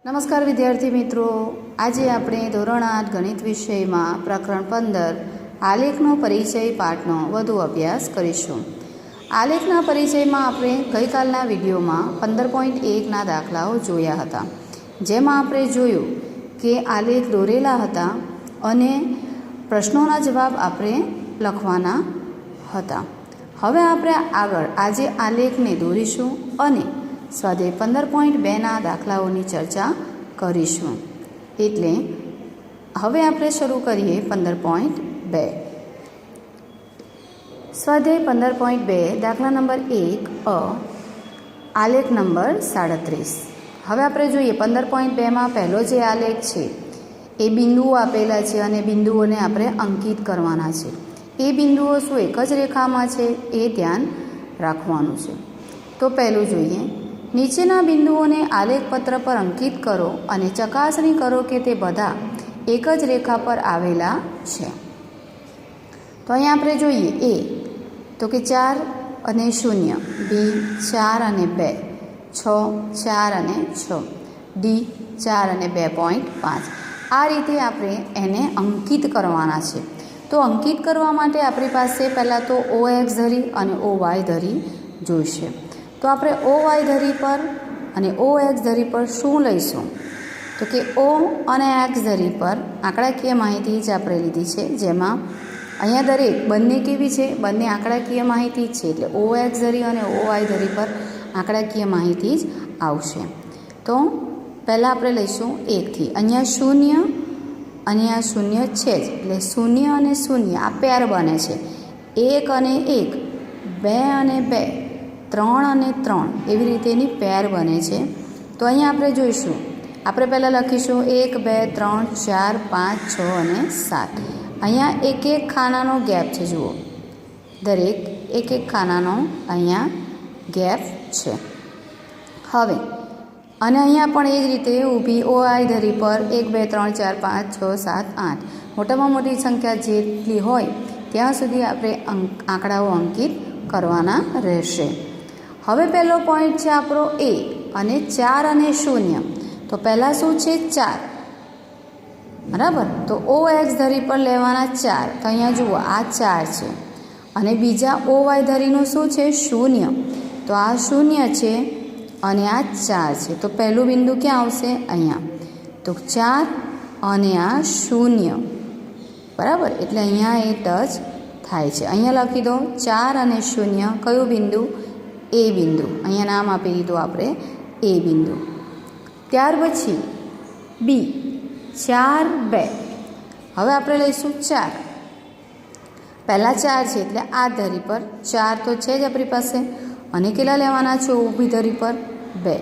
નમસ્કાર વિદ્યાર્થી મિત્રો, આજે આપણે ધોરણ 8 ગણિત વિષયમાં પ્રકરણ 15 આલેખનો પરિચય પાઠનો વધુ અભ્યાસ કરીશું. આલેખના પરિચયમાં આપણે ગઈકાલના વિડીયોમાં 15.1ના દાખલાઓ જોયા હતા, જેમાં આપણે જોયું કે આલેખ દોરેલા હતા અને પ્રશ્નોના જવાબ આપણે લખવાના હતા. હવે આપણે આગળ આજે આલેખને દોરીશું અને સ્વાધ્યાય 15.2ના દાખલાઓની ચર્ચા કરીશું. એટલે હવે આપણે શરૂ કરીએ 15.2. સ્વાધ્યાય 15.2 દાખલા નંબર 1 આલેખ નંબર 37. હવે આપણે જોઈએ 15.2માં પહેલો જે આલેખ છે એ બિંદુઓ આપેલા છે અને બિંદુઓને આપણે અંકિત કરવાના છે. એ બિંદુઓ શું એક જ રેખામાં છે એ ધ્યાન રાખવાનું છે. તો પહેલું જોઈએ, નીચેના બિંદુઓને આલેખપત્ર પર અંકિત કરો અને ચકાસણી કરો કે તે બધા એક જ રેખા પર આવેલા છે. તો અહીંયા આપણે જોઈએ એ તો કે 4 અને 0, બી 4 અને 2, 6 4 અને 6, ડી 4 અને 2.5. આ રીતે આપણે એને અંકિત કરવાના છે. તો અંકિત કરવા માટે આપણી પાસે પહેલાં તો OX ધરી અને OY ધરી જોઈશે. તો આપણે OY ધરી પર અને OX ધરી પર શું લઈશું? તો કે O અને X ધરી પર આંકડાકીય માહિતી જ આપણે લીધી છે, જેમાં અહીંયા દરેક બંને કેવી છે? બંને આંકડાકીય માહિતી જ છે. એટલે OX ધરી અને OY ધરી પર આંકડાકીય માહિતી જ આવશે. તો પહેલાં આપણે લઈશું 1થી. અહીંયા 0 અને આ 0 છે જ, એટલે 0 અને 0 આ પેર બને છે. 1 અને 1, 2 અને 2, 3 અને 3 એવી રીતે એની પેર બને છે. તો અહીંયા આપણે જોઈશું, આપણે પહેલાં લખીશું 1 2 3 4 5 6 અને 7. અહીંયા એક એક ખાનાનો ગેપ છે. જુઓ, દરેક એક એક ખાનાનો અહીંયા ગેપ છે. હવે અને અહીંયા પણ એ જ રીતે ઊભી OI ધરી પર 1 2 3 4 5 6 7 8 મોટામાં મોટી સંખ્યા જેટલી હોય ત્યાં સુધી આપણે આંકડાઓ અંકિત કરવાના રહેશે. હવે પહેલો પોઈન્ટ છે આપણો એ અને 4 અને 0. તો પહેલાં શું છે? 4, બરાબર. તો OX ધરી પર લેવાના 4. તો અહીંયા જુઓ આ 4 છે અને બીજા OY ધરીનું શું છે? 0. તો આ 0 છે અને આ 4 છે. તો પહેલું બિંદુ ક્યાં આવશે? અહીંયા. તો 4 અને આ 0, બરાબર. એટલે અહીંયા એ ટચ થાય છે. અહીંયા લખી દો 4 અને 0 કયું બિંદુ? એ બિંદુ. અહીંયા નામ આપી દીધું આપણે એ બિંદુ. ત્યાર પછી બી 4 2. હવે આપણે લઈશું 4. પહેલાં 4 છે એટલે આ ધરી પર 4 તો છે જ આપણી પાસે, અને કેટલા લેવાના છે ઊભી ધરી પર? 2.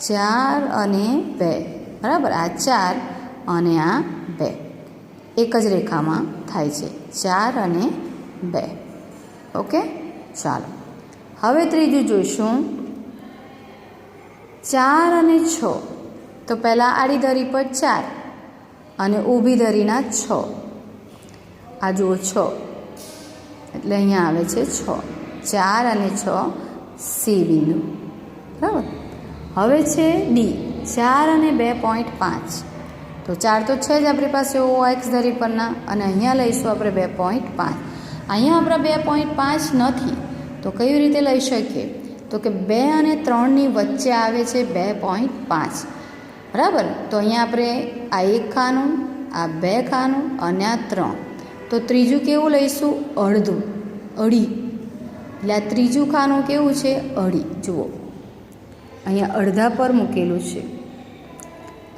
4 અને 2, બરાબર. આ 4 અને આ 2 એક જ રેખામાં થાય છે. 4 અને 2. ઓકે, ચાલો. હવે ત્રીજું જોઈશું 4 અને 6. તો પહેલાં આડી ધરી પર 4 અને ઊભી ધરીના 6. આ જુઓ 6, એટલે અહીંયા આવે છે 6. 4 અને 6 સી બિંદુ, બરાબર. હવે છે ડી 4 અને 2.5. તો 4 તો છે જ આપણી પાસે OX ધરી પરના, અને અહીંયા લઈશું આપણે 2.5. અહીંયા આપણા 2.5 નથી, તો કઈ રીતે લઈ શકીએ? તો કે 2 અને 3ની વચ્ચે આવે છે 2.5, બરાબર. તો અહીંયા આપણે આ 1 ખાનું, આ 2 ખાનું અને આ 3. તો ત્રીજું કેવું લઈશું? અડધું, અઢી. એટલે આ ત્રીજું ખાનું કેવું છે? અઢી. જુઓ અહીંયા અડધા પર મૂકેલું છે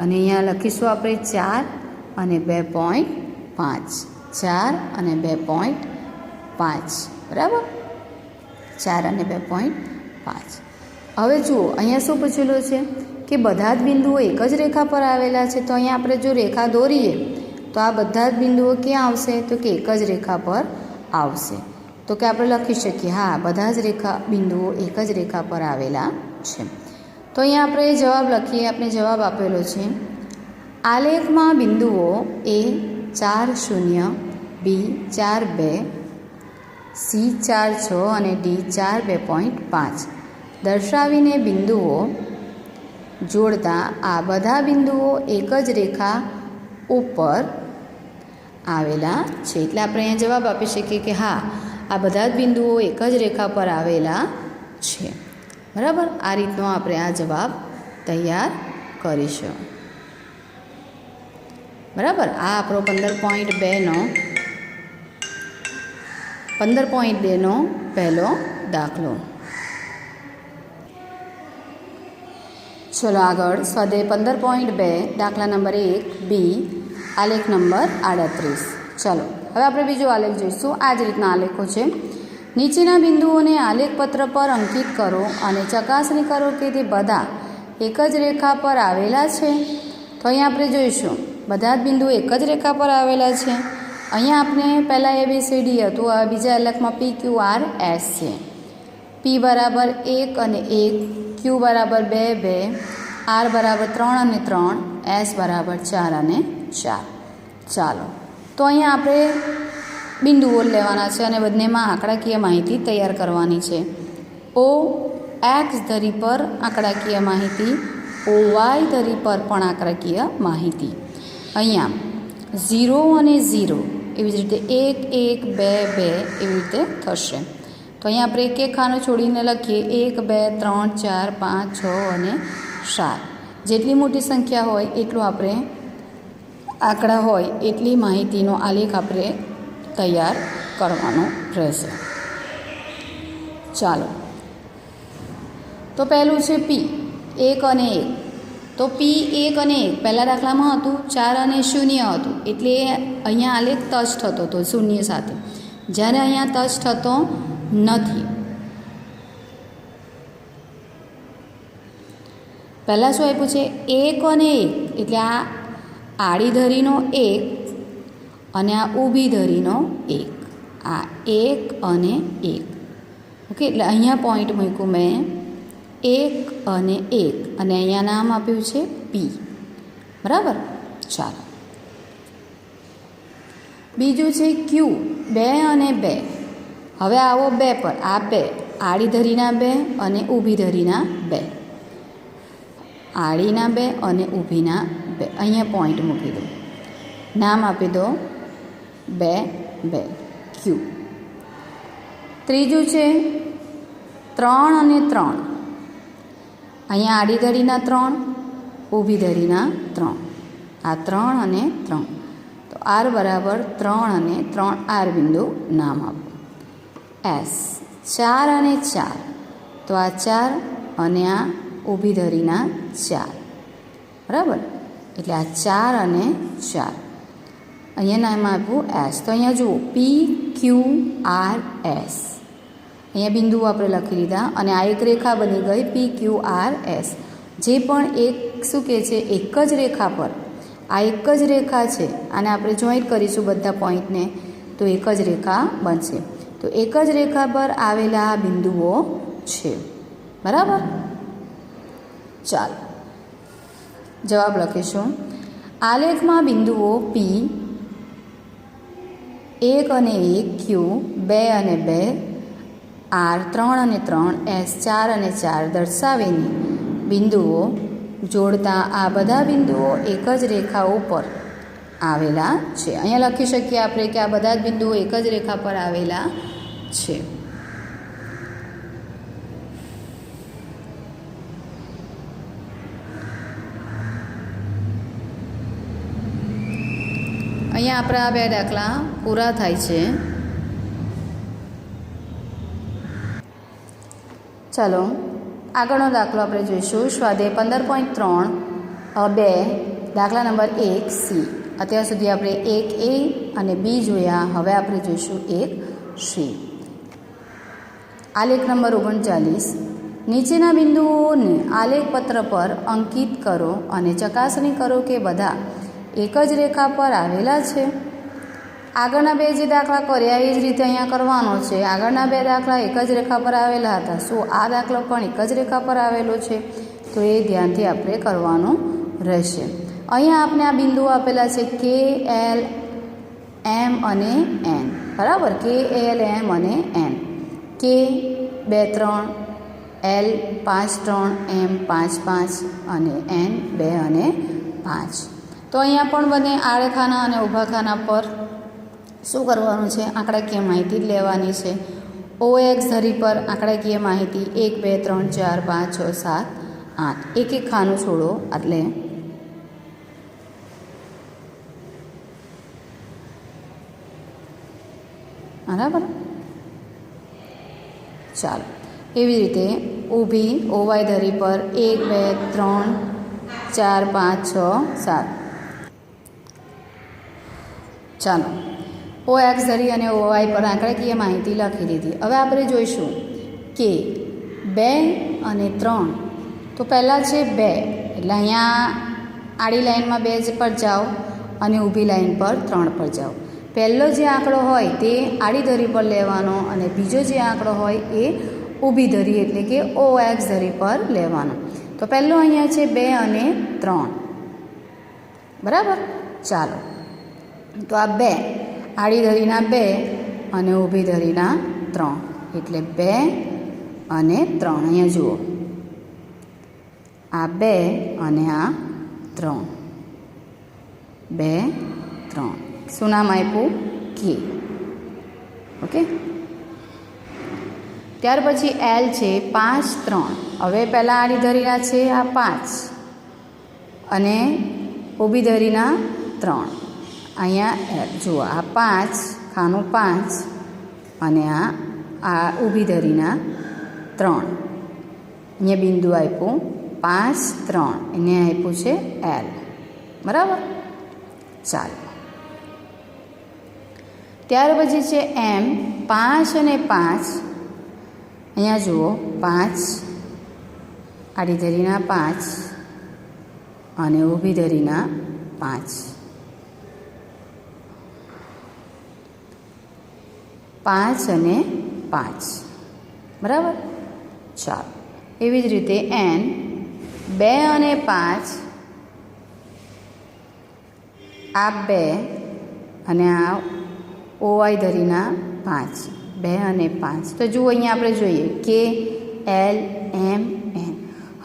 અને અહીંયા લખીશું આપણે 4 અને 2.5. 4 અને 2.5, બરાબર. 4 અને 2.5. હવે જુઓ અહીંયા શું પૂછેલું છે કે બધા જ બિંદુઓ એક જ રેખા પર આવેલા છે. તો અહીંયા આપણે જો રેખા દોરીએ તો આ બધા જ બિંદુઓ ક્યાં આવશે? તો કે એક જ રેખા પર આવશે. તો કે આપણે લખી શકીએ હા, બધા જ બિંદુઓ એક જ રેખા પર આવેલા છે. તો અહીંયા આપણે જવાબ લખીએ. આપણે જવાબ આપેલો છે, આલેખમાં બિંદુઓ એ 4 0, બી 4 2, સી 4 6 અને ડી 4 2.5 દર્શાવીને બિંદુઓ જોડતા આ બધા બિંદુઓ એક જ રેખા ઉપર આવેલા છે. એટલે આપણે અહીંયા જવાબ આપી શકીએ કે હા, આ બધા જ બિંદુઓ એક જ રેખા પર આવેલા છે. બરાબર, આ રીતનો આપણે આ જવાબ તૈયાર કરીશું. બરાબર, આ આપણો 15.2નો પહેલો દાખલો. ચલો આગળ સ્વાધ્યાય 15.2 દાખલા નંબર 1 બી, આલેખ નંબર 38. ચલો હવે આપણે બીજો આલેખ જોઈશું. આ જ રીતના આલેખો છે. નીચેના બિંદુઓને આલેખપત્ર પર અંકિત કરો અને ચકાસણી કરો કે તે બધા એક જ રેખા પર આવેલા છે. તો અહીંયા આપણે જોઈશું બધા જ બિંદુઓ એક જ રેખા પર આવેલા છે. અહીંયા આપણે પહેલાં ABCD હતું, હવે બીજા આલેખમાં PQRS છે. P બરાબર 1 અને 1, Q બરાબર 2 2, R બરાબર 3 અને 3, S બરાબર 4 અને 4. ચાલો તો અહીંયા આપણે બિંદુઓ લેવાના છે અને બંનેમાં આંકડાકીય માહિતી તૈયાર કરવાની છે. OX ધરી પર આંકડાકીય માહિતી, OY ધરી પર પણ આંકડાકીય માહિતી. અહીંયા 0 અને 0 એવી જ રીતે 1 1 2 2 એવી રીતે થશે. તો અહીંયા આપણે એક એક ખાનું છોડીને લખીએ 1 2 3 4 5 6 અને 7. જેટલી મોટી સંખ્યા હોય એટલું આપણે આંકડા હોય એટલી માહિતીનો આલેખ આપણે તૈયાર કરવાનો રહેશે. ચાલો તો પહેલું છે P 1 અને 1. તો P 1 અને 1 પહેલાં દાખલામાં હતું 4 અને 0 હતું, એટલે અહીંયા આલેખ ટચ થતો હતો 0 સાથે, જ્યારે અહીંયા ટચ થતો નથી. પહેલાં શું આપ્યું છે 1 અને 1, એટલે આ આડી ધરીનો 1 અને આ ઊભી ધરીનો 1, આ 1 અને 1. ઓકે, એટલે અહીંયા પોઈન્ટ મૂક્યું મેં 1 અને 1 અને અહીંયા નામ આપ્યું છે P. બરાબર, ચાલો બીજું છે Q 2 અને 2. હવે આવો 2 પર, આ 2 આડી ધરીના 2 અને ઊભી ધરીના 2, આડીના 2 અને ઊભીના 2. અહીંયા પોઈન્ટ મૂકી દો, નામ આપી દો 2 2 Q. ત્રીજું છે 3 અને 3. અહીંયા આડી ધરીના 3, ઊભી ધરીના 3, આ 3 અને 3. તો R બરાબર 3 અને 3, R બિંદુ નામ આપો. S 4 અને 4. તો આ 4 અને આ ઊભી ધરીના 4. બરાબર, એટલે આ 4 અને 4. અહીંયા નામ આપ્યું S. તો અહીંયા જુઓ PQRS. અહીંયા બિંદુઓ આપણે લખી લીધા અને આ એક રેખા બની ગઈ PQRS. જે પણ એક શું કહે છે, એક જ રેખા પર, આ એક જ રેખા છે, આને આપણે જોઈન્ટ કરીશું બધા પોઈન્ટને તો એક જ રેખા બનશે. તો એક જ રેખા પર આવેલા આ બિંદુઓ છે. બરાબર, ચાલો જવાબ લખીશું. આલેખમાં બિંદુઓ P 1 અને 1, Q 2 અને 2, R 3 અને 3, S 4 અને 4 દર્શાવીને બિંદુઓ જોડતા આ બધા બિંદુઓ એક જ રેખા ઉપર આવેલા છે. અહીંયા લખી શકીએ આપણે કે આ બધા જ બિંદુઓ એક જ રેખા પર આવેલા છે. અહીંયા આપણા આ બે દાખલા પૂરા થાય છે. ચાલો આગળનો દાખલો આપણે જોઈશું. સ્વાધ્યાય 15.3 દાખલા નંબર 1C. અત્યાર સુધી આપણે 1A અને B જોયા, હવે આપણે જોઈશું 1C. આલેખ નંબર 39. નીચેના બિંદુઓને આલેખપત્ર પર અંકિત કરો અને ચકાસણી કરો કે બધા એક જ રેખા પર આવેલા છે. આગળના બે જે દાખલા કર્યા એ જ રીતે અહીંયા કરવાનો છે. આગળના બે દાખલા એક જ રેખા પર આવેલા હતા, શું આ દાખલો પણ એક જ રેખા પર આવેલો છે? તો એ ધ્યાનથી આપણે કરવાનું રહેશે. અહીંયા આપણે આ બિંદુઓ આપેલા છે K, L, M અને N. બરાબર, K, L, M અને N. K 2 3, L 5 3 M 5 5 અને N 2 અને 5. તો અહીંયા પણ બંને આડેખાના અને ઊભા ખાના પર શું કરવાનું છે? આંકડાકીય માહિતી જ લેવાની છે. OX ધરી પર આંકડાકીય માહિતી 1 2 3 4 5 6 7 8. એક એક ખાનું છોડો એટલે બરાબર. ચાલો, એવી રીતે ઊભી OY ધરી પર 1 2 3 4 5 6 7. ચાલો, OX ધરી અને OY પર આંકડાકીય માહિતી લખી દીધી. હવે આપણે જોઈશું કે 2 અને 3. તો પહેલાં છે 2, એટલે અહીંયા આડી લાઈનમાં 2 પર જાઓ અને ઊભી લાઈન પર 3 પર જાઓ. પહેલો જે આંકડો હોય તે આડી ધરી પર લેવાનો અને બીજો જે આંકડો હોય એ ઊભી ધરી એટલે કે OX ધરી પર લેવાનો. તો પહેલો અહીંયા છે 2 અને 3. બરાબર. ચાલો, તો આ 2 આડી ધરીના 2 અને ઊભી ધરીના 3 એટલે 2 અને 3. અહીંયા જુઓ, આ 2 અને આ 3, 2 3. શું નામ આપ્યું? કે. ઓકે. ત્યાર પછી L છે 5 3. હવે પહેલાં આડી ધરીના છે આ 5 અને ઊભી ધરીના 3. અહીંયા જુઓ, આ 5 ખાનું 5 અને આ ઊભી ધરીના 3. અહીંયા બિંદુ આપ્યું 5 3, એને આપ્યું છે L. બરાબર. ચાલો, ત્યાર પછી છે M 5 અને 5. અહીંયા જુઓ, 5 આડી ધરીના 5 અને ઊભી ધરીના 5. 5 અને 5. બરાબર. ચાલો, એવી જ રીતે N 2 અને 5. આ 2 અને આ OY ધરીના 5, 2 અને 5. તો જુઓ, અહીંયા આપણે જોઈએ કે L M N.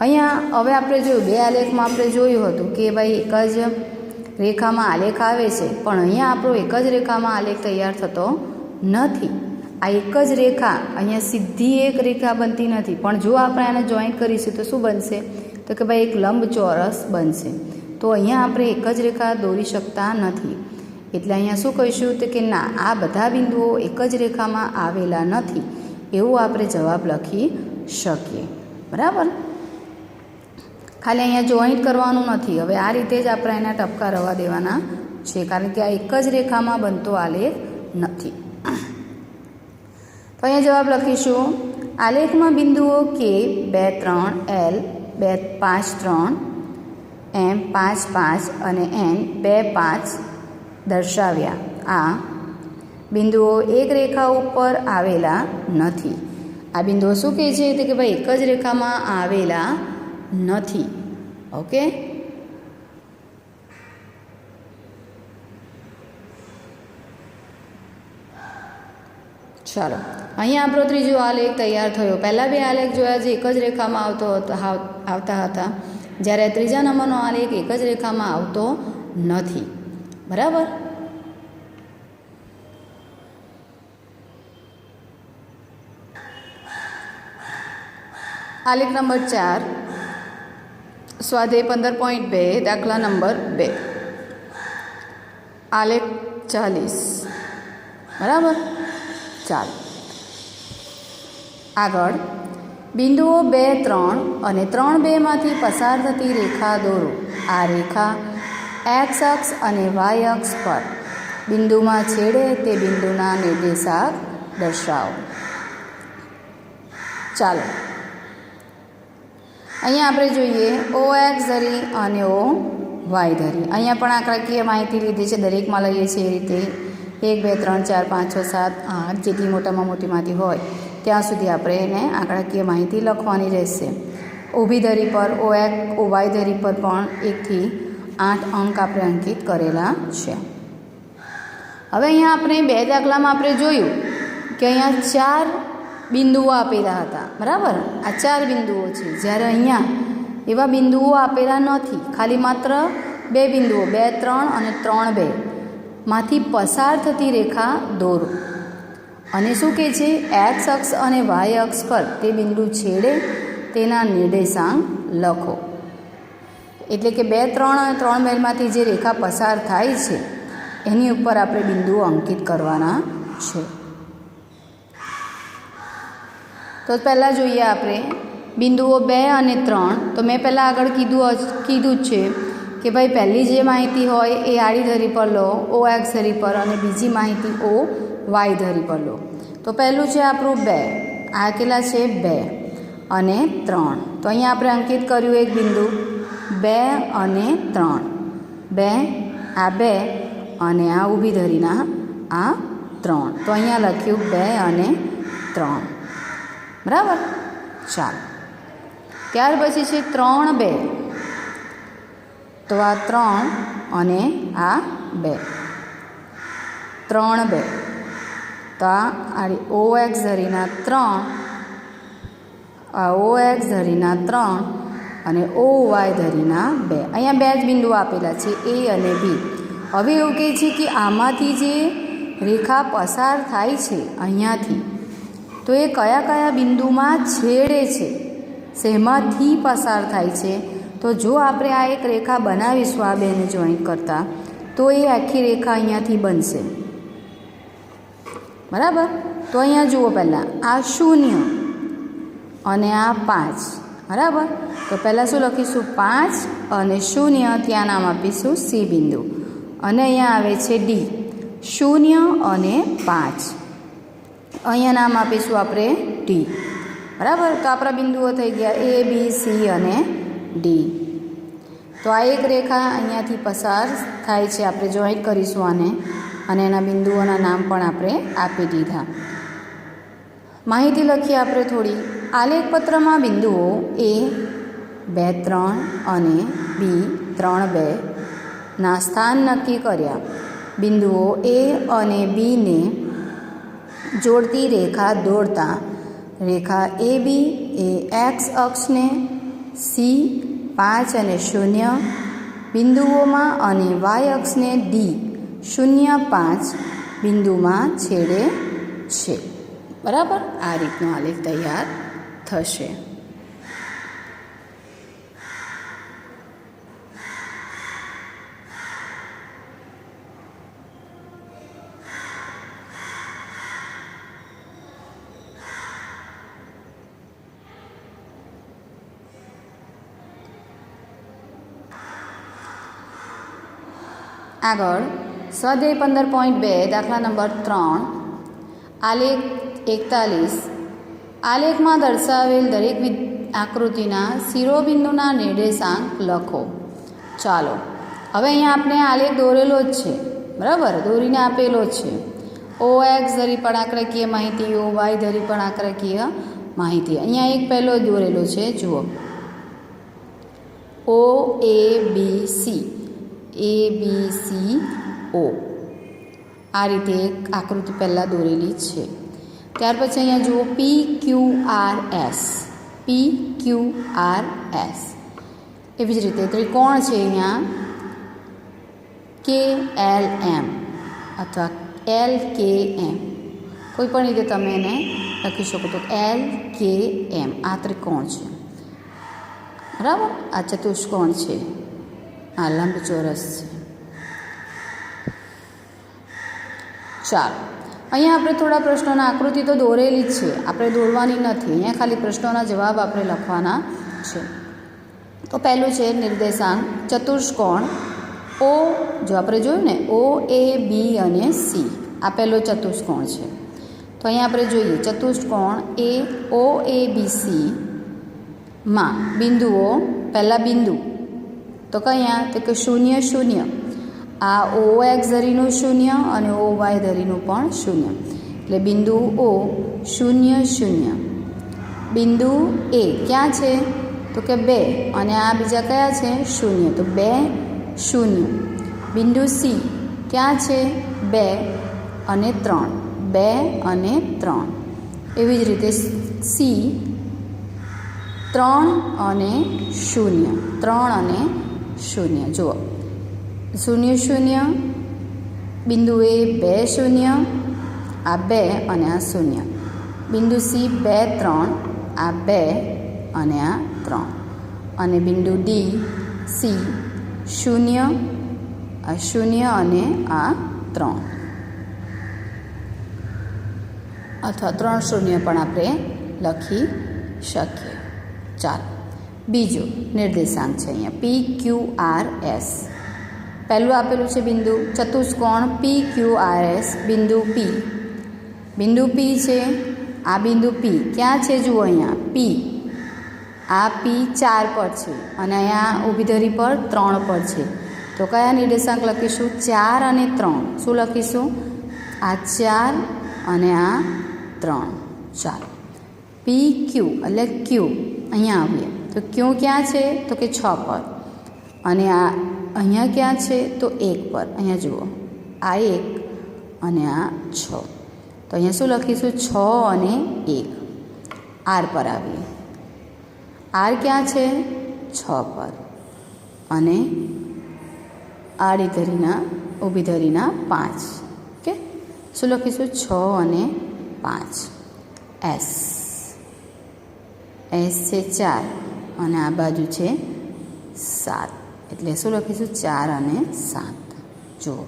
અહીંયા હવે આપણે જોયું, બે આલેખમાં આપણે જોયું હતું કે ભાઈ એક જ રેખામાં આલેખ આવે છે, પણ અહીંયા આપણો એક જ રેખામાં આલેખ તૈયાર થતો નથી. આ એક જ રેખા અહીંયા સીધી એક રેખા બનતી નથી, પણ જો આપણે આને જોઈન્ટ કરીશું તો શું બનશે? તો કે ભાઈ એક લંબચોરસ બનશે. તો અહીંયા આપણે એક જ રેખા દોરી શકતા નથી. એટલે અહીંયા શું કહીશું? તો કે ના, આ બધા બિંદુઓ એક જ રેખામાં આવેલા નથી, એવું આપણે જવાબ લખી શકીએ. બરાબર. ખાલી અહીંયા જોઈન્ટ કરવાનું નથી. હવે આ રીતે જ આપણે એના ટપકા રવા દેવાના છે, કારણ કે આ એક જ રેખામાં બનતો આલેખ નથી. તો અહીંયા જવાબ લખીશું. આલેખમાં બિંદુઓ કે 2 3, L 2 5 3, M 5 5 અને N 2 5 દર્શાવ્યા. આ બિંદુઓ એક રેખા ઉપર આવેલા નથી. આ બિંદુઓ શું કહે છે? તો કે ભાઈ એક જ રેખામાં આવેલા નથી. ઓકે. ચાલો, અહીંયા આપણો ત્રીજો આલેખ તૈયાર થયો. પહેલાં બે આલેખ જોયા જે એક જ રેખામાં આવતા હતા, જ્યારે ત્રીજા નંબરનો આલેખ એક જ રેખામાં આવતો નથી. બરાબર. આલેખ નંબર 4, સ્વાધ્યાય 15.2, દાખલા નંબર 2. આલેખ 40. બરાબર. ચાલો, આગળ બિંદુઓ 2 3 અને 3 2માંથી પસાર થતી રેખા દોરો. આ રેખા x અક્ષ અને y અક્ષ પર બિંદુમાં છેડે તે બિંદુના નિર્દેશાંક દર્શાવો. ચાલો, અહીંયા આપણે જોઈએ OX ધરી અને OY ધરી. અહીંયા પણ આંકડાકીય માહિતી લીધી છે, દરેકમાં લઈએ છીએ એ રીતે 1 2 3 4 5 6 7 8 જેટલી મોટામાં મોટીમાંથી હોય ત્યાં સુધી આપણે એને આંકડાકીય માહિતી લખવાની રહેશે. ઊભી ધરી પર OY ધરી પર પણ 1 થી 8 અંક આપણે અંકિત કરેલા છે. હવે અહીંયા આપણે બે દાખલામાં આપણે જોયું કે અહીંયા 4 બિંદુઓ આપેલા હતા, બરાબર. આ 4 બિંદુઓ છે, જ્યારે અહીંયા એવા બિંદુઓ આપેલા નથી, ખાલી માત્ર 2 બિંદુઓ 2, 3 અને 3, 2 માંથી પસાર થતી રેખા દોરો. અને શું કહે છે? એક્સ અક્ષ અને વાય અક્ષ પર તે બિંદુ છેડે તેના નિર્દેશાંક લખો. એટલે કે 2, 3 અને 3 મેલમાંથી જે રેખા પસાર થાય છે એની ઉપર આપણે બિંદુઓ અંકિત કરવાના છે. તો પહેલાં જોઈએ આપણે બિંદુઓ 2 અને 3. તો મેં પહેલાં આગળ કીધું જ છે કે ભાઈ પહેલી જે માહિતી હોય એ આડી ધરી પર લો, ઓ એક્સ ધરી પર, અને બીજી માહિતી ઓ વાય ધરી પર લો. તો પહેલું છે આપણું 2. આ કેટલા છે? 2 અને 3. તો અહીંયા આપણે અંકિત કર્યું એક બિંદુ 2 અને 3. 2, આ 2 અને આ ઊભી ધરીના આ 3. તો અહીંયા લખ્યું 2 અને 3, બરાબર. ચાલો, ત્યાર પછી છે 3, 2. તો આ 3 અને આ 2, 3, 2. તો આ ઓ એક્સ ધરીના 3, આ ઓ એક્સ ધરીના 3 અને ઓ વાય ધરીના 2. અહીંયા 2 જ બિંદુઓ આપેલા છે, એ અને બી. હવે એવું કહે છે કે આમાંથી જે રેખા પસાર થાય છે અહીંયાથી, તો એ કયા કયા બિંદુમાં છેડે છે, શેમાંથી પસાર થાય છે. તો જો આપણે આ એક રેખા બનાવીશું આ બેને જોઈન્ટ કરતાં, તો એ આખી રેખા અહીંયાથી બનશે, બરાબર. તો અહીંયા જુઓ, પહેલાં આ 0 અને આ 5, બરાબર. તો પહેલાં શું લખીશું? 5 અને 0, ત્યાં નામ આપીશું સી બિંદુ. અને અહીંયા આવે છે ડી, 0 અને 5, અહીંયા નામ આપીશું આપણે ડી, બરાબર. તો આપણા બિંદુઓ થઈ ગયા એ, બી, સી અને ડી. તો આ એક રેખા અહીંયાથી પસાર થાય છે, આપણે જોઈન્ટ કરીશું આને, અને એના બિંદુઓના નામ પણ આપણે આપી દીધા. માહિતી લખીએ આપણે થોડી. આલેખપત્રમાં બિંદુઓ એ 2, 3 અને બી 3, 2 ના સ્થાન નક્કી કર્યા. બિંદુઓ એ અને બીને જોડતી રેખા દોરતા રેખા એ બી એ એક્સ અક્ષને સી 5 અને 0 બિંદુઓમાં અને વાય અક્ષને ડી 0, 5 બિંદુમાં છેડે છે, બરાબર. આ રીતનો આલેખ તૈયાર થશે. આગળ સ્વાધ્યાય 15.2 દાખલા નંબર 3, આલેખ 41. આલેખમાં દર્શાવેલ દરેક આકૃતિના શિરોબિંદુના નિર્દેશાંક લખો. ચાલો, હવે અહીંયા આપણે આલેખ દોરેલો જ છે, બરાબર, દોરીને આપેલો છે. ઓ એક્સ ધરી પણ આંકડાકીય માહિતી, ઓ વાય ધરી પણ આંકડાકીય માહિતી. અહીંયા એક પહેલો દોરેલો છે, જુઓ, ઓ એ બી સી, એ બી સી ઓ. આ રીતે એક આકૃતિ પહેલાં દોરેલી છે. ત્યાર પછી અહીંયા જુઓ પી ક્યુ આર એસ, પી ક્યુ આર એસ. એવી જ રીતે ત્રિકોણ છે અહીંયા કે એલ એમ અથવા એલ કે એમ, કોઈ પણ રીતે તમે એને લખી શકો. તો એલ કે એમ આ ત્રિકોણ છે, બરાબર. આ ચતુષ્કોણ છે, આ લંબચોરસ છે. ચાલો, અહીંયા આપણે થોડા પ્રશ્નોના આકૃતિ તો દોરેલી જ છે, આપણે દોરવાની નથી. અહીંયા ખાલી પ્રશ્નોના જવાબ આપણે લખવાના છે. તો પહેલું છે નિર્દેશાંક ચતુષ્કોણ ઓ. જો આપણે જોયું ને, ઓ એ બી અને સી, આ પહેલો ચતુષ્કોણ છે. તો અહીંયા આપણે જોઈએ ચતુષ્કોણ એ ઓ એ બી સી માં બિંદુઓ, પહેલાં બિંદુ તો કયા? તો કે 0, 0. આ ઓ એક્સ ધરીનું 0 અને ઓ વાય ધરીનું પણ 0, એટલે બિંદુ ઓ 0, 0. બિંદુ એ ક્યાં છે? તો કે 2, અને આ બીજા કયા છે? 0, તો 2, 0. બિંદુ સી ક્યાં છે? 2 અને 3, 2 અને 3. એવી જ રીતે સી 3 અને 0, 3 અને 0. જુઓ 0 0, બિંદુ એ 2 0, આ 2 અને આ 0. બિંદુ સી 2 3, આ 2 અને આ 3. અને બિંદુ ડી સી 0, આ 0 અને આ 3, અથવા 3 0 પણ આપણે લખી શકીએ. ચાલો બીજું નિર્દેશાંક છે અહીંયા પી ક્યુ આર એસ. પહેલું આપેલું છે બિંદુ ચતુષ્કોણ પી ક્યુ આર એસ. બિંદુ પી છે. આ બિંદુ પી ક્યાં છે? જુઓ અહીંયા પી, આ પી 4 પર છે અને અહીંયા ઊભી ધરી પર 3 પર છે. તો કયા નિર્દેશાંક લખીશું? 4 અને 3. શું લખીશું? આ 4 અને આ 3. ચાલો પી ક્યુ એટલે ક્યુ અહીંયા આવીએ તો ક્યુ ક્યાં છે? તો કે 6 પર. અને આ અહીંયા ક્યાં છે? તો 1 પર. અહીંયા જુઓ આ 1 અને આ 6. તો અહીંયા શું લખીશું? 6 અને 1. આર પર આવીએ. આર ક્યાં છે? 6 પર. અને આડી ધરીના ઊભી ધરીના 5. ઓકે, શું લખીશું? 6 અને 5. એસ છે 4 અને આ બાજુ છે 7. એટલે શું લખીશું? 4 અને 7. જુઓ